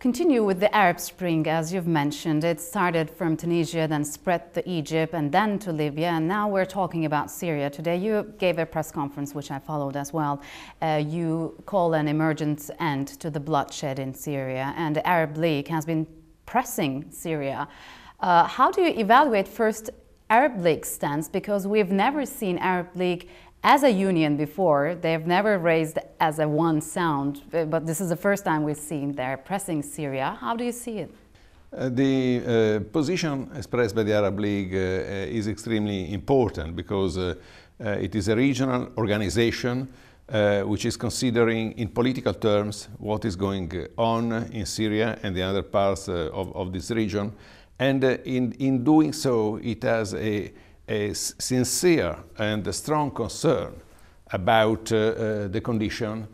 Continue with the Arab Spring, as you've mentioned. It started from Tunisia, then spread to Egypt, and then to Libya, and now we're talking about Syria. Today you gave a press conference, which I followed as well. You call an emergent end to the bloodshed in Syria, and the Arab League has been pressing Syria. How do you evaluate first Arab League's stance? Because we've never seen Arab League as a union before. They've never raised as a one sound, but this is the first time we've seen they're pressing Syria. How do you see it? The position expressed by the Arab League is extremely important because it is a regional organization which is considering in political terms what is going on in Syria and the other parts of this region. And in doing so, it has a sincere and a strong concern about the condition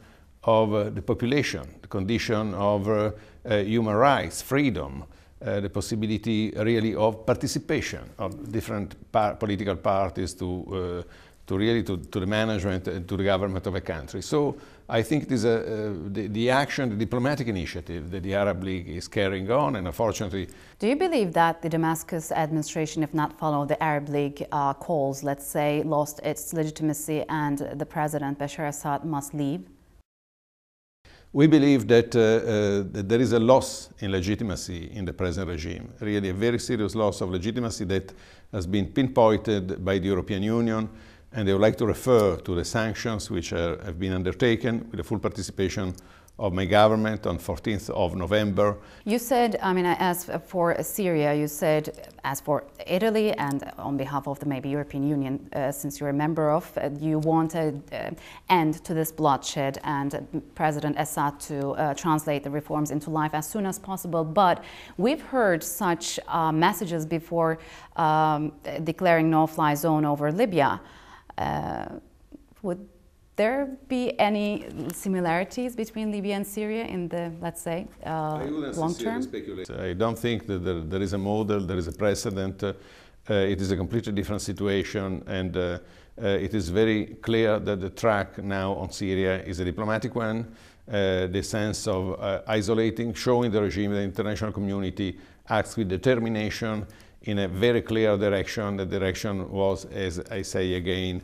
of the population, the condition of human rights, freedom, the possibility really of participation of different political parties to the management and to the government of a country. So I think it is the action, the diplomatic initiative that the Arab League is carrying on, and unfortunately... Do you believe that the Damascus administration, if not follow the Arab League calls, let's say, lost its legitimacy and the president Bashar Assad must leave? We believe that there is a loss in legitimacy in the present regime, really a very serious loss of legitimacy that has been pinpointed by the European Union, and they would like to refer to the sanctions which have been undertaken with the full participation of my government on 14th of November. You said, as for Syria, you said, as for Italy and on behalf of the maybe European Union, since you're a member of, you want an end to this bloodshed and President Assad to translate the reforms into life as soon as possible. But we've heard such messages before declaring no-fly zone over Libya. Would there be any similarities between Libya and Syria in the, let's say, long term? I don't think that there is a model, there is a precedent. It is a completely different situation, and it is very clear that the track now on Syria is a diplomatic one. The sense of isolating, showing the regime, the international community acts with determination in a very clear direction. The direction was, as I say again,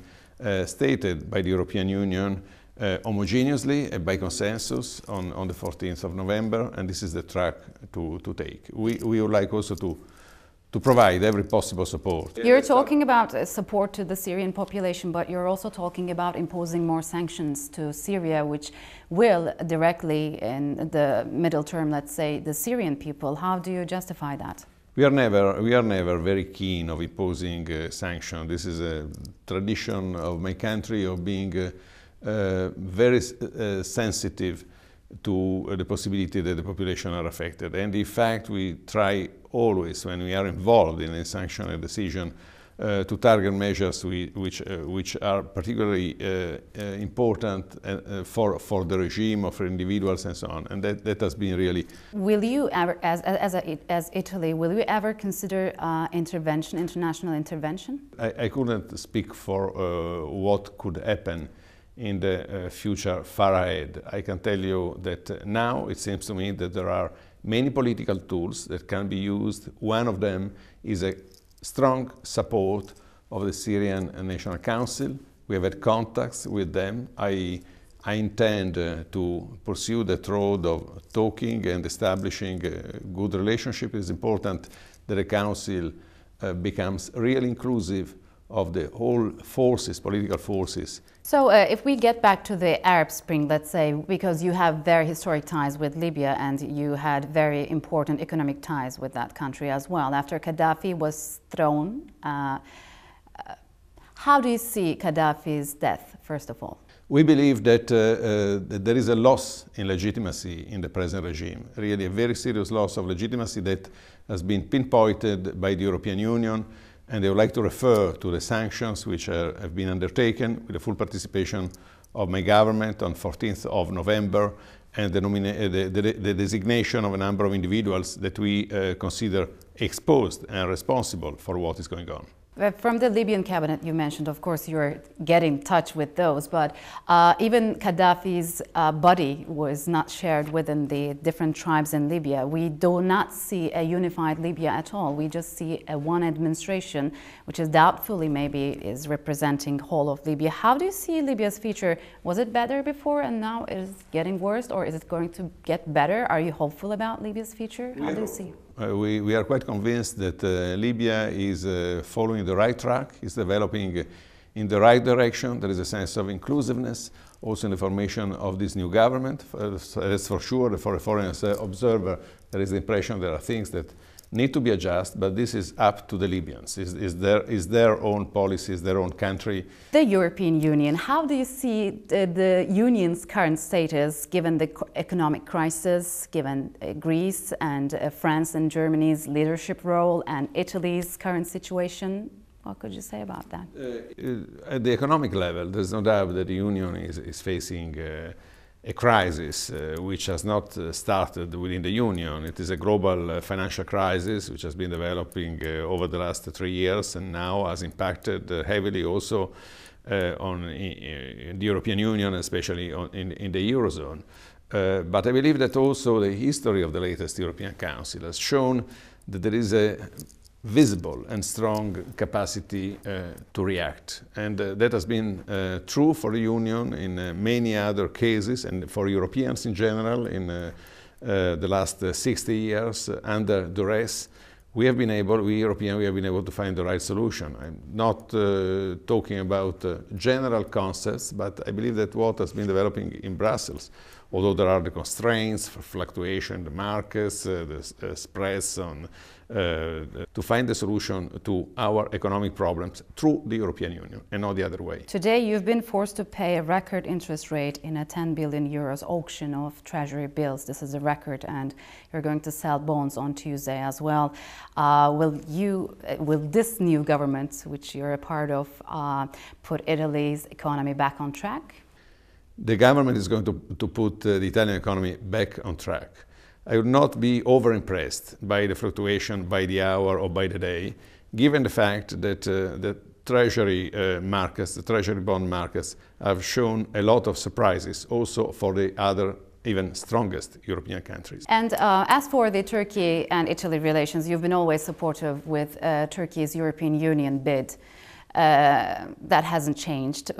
stated by the European Union homogeneously and by consensus on the 14th of November, and this is the track to take. We would like also to provide every possible support. You're talking about support to the Syrian population, but you're also talking about imposing more sanctions to Syria, which will directly, in the middle term, let's say, the Syrian people. How do you justify that? We are never very keen of imposing sanctions. This is a tradition of my country of being very sensitive to the possibility that the population are affected. And in fact, we try always, when we are involved in a sanctional decision, to target measures which are particularly important for the regime or for individuals and so on, and that has been really... Will you ever, as Italy, will you ever consider intervention, international intervention? I couldn't speak for what could happen in the future far ahead. I can tell you that now it seems to me that there are many political tools that can be used. One of them is a strong support of the Syrian National Council. We have had contacts with them. I intend to pursue that road of talking and establishing a good relationship. It is important that the Council becomes really inclusive of the whole forces, political forces. So if we get back to the Arab Spring, let's say, because you have very historic ties with Libya and you had very important economic ties with that country as well. After Gaddafi was thrown, how do you see Gaddafi's death, first of all? We believe that there is a loss in legitimacy in the present regime, really a very serious loss of legitimacy that has been pinpointed by the European Union, and they would like to refer to the sanctions which have been undertaken with the full participation of my government on 14th of November, and the designation of a number of individuals that we consider exposed and responsible for what is going on. From the Libyan cabinet you mentioned, of course, you're getting in touch with those, but even Gaddafi's body was not shared within the different tribes in Libya. We do not see a unified Libya at all. We just see a one administration, which is doubtfully maybe is representing whole of Libya. How do you see Libya's future? Was it better before and now it is getting worse, or is it going to get better? Are you hopeful about Libya's future? How do you see? We are quite convinced that Libya is following the right track, is developing in the right direction. There is a sense of inclusiveness also in the formation of this new government. That's for sure. For a foreign observer, there is the impression there are things that need to be adjusted, but this is up to the Libyans. Is their own policies, their own country. The European Union, how do you see the Union's current status given the economic crisis, given Greece and France and Germany's leadership role and Italy's current situation? What could you say about that? At the economic level, there's no doubt that the Union is facing a crisis which has not started within the Union. It is a global financial crisis which has been developing over the last 3 years and now has impacted heavily also on the European Union, especially in the Eurozone. But I believe that also the history of the latest European Council has shown that there is a visible and strong capacity to react. And that has been true for the Union in many other cases and for Europeans in general in the last 60 years under duress. We Europeans, have been able to find the right solution. I'm not talking about general concepts, but I believe that what has been developing in Brussels, although there are the constraints for fluctuation in the markets, the spreads on to find the solution to our economic problems through the European Union and not the other way. Today you've been forced to pay a record interest rate in a 10 billion euros auction of treasury bills. This is a record, and you're going to sell bonds on Tuesday as well. Will this new government, which you're a part of, put Italy's economy back on track? The government is going to put the Italian economy back on track. I would not be over-impressed by the fluctuation by the hour or by the day, given the fact that the treasury markets, the treasury bond markets, have shown a lot of surprises also for the other even strongest European countries. And as for the Turkey and Italy relations, you've been always supportive with Turkey's European Union bid. That hasn't changed.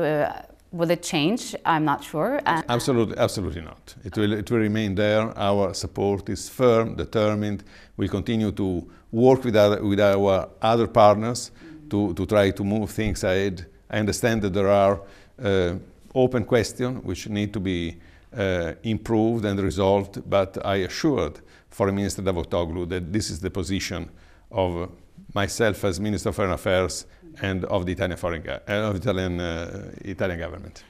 Will it change? I'm not sure. Absolutely not. It will remain there. Our support is firm, determined. We continue to work with our other partners to try to move things ahead. I understand that there are open questions which need to be improved and resolved, but I assured Foreign Minister Davutoglu that this is the position of myself as Minister of Foreign Affairs and of the Italian government.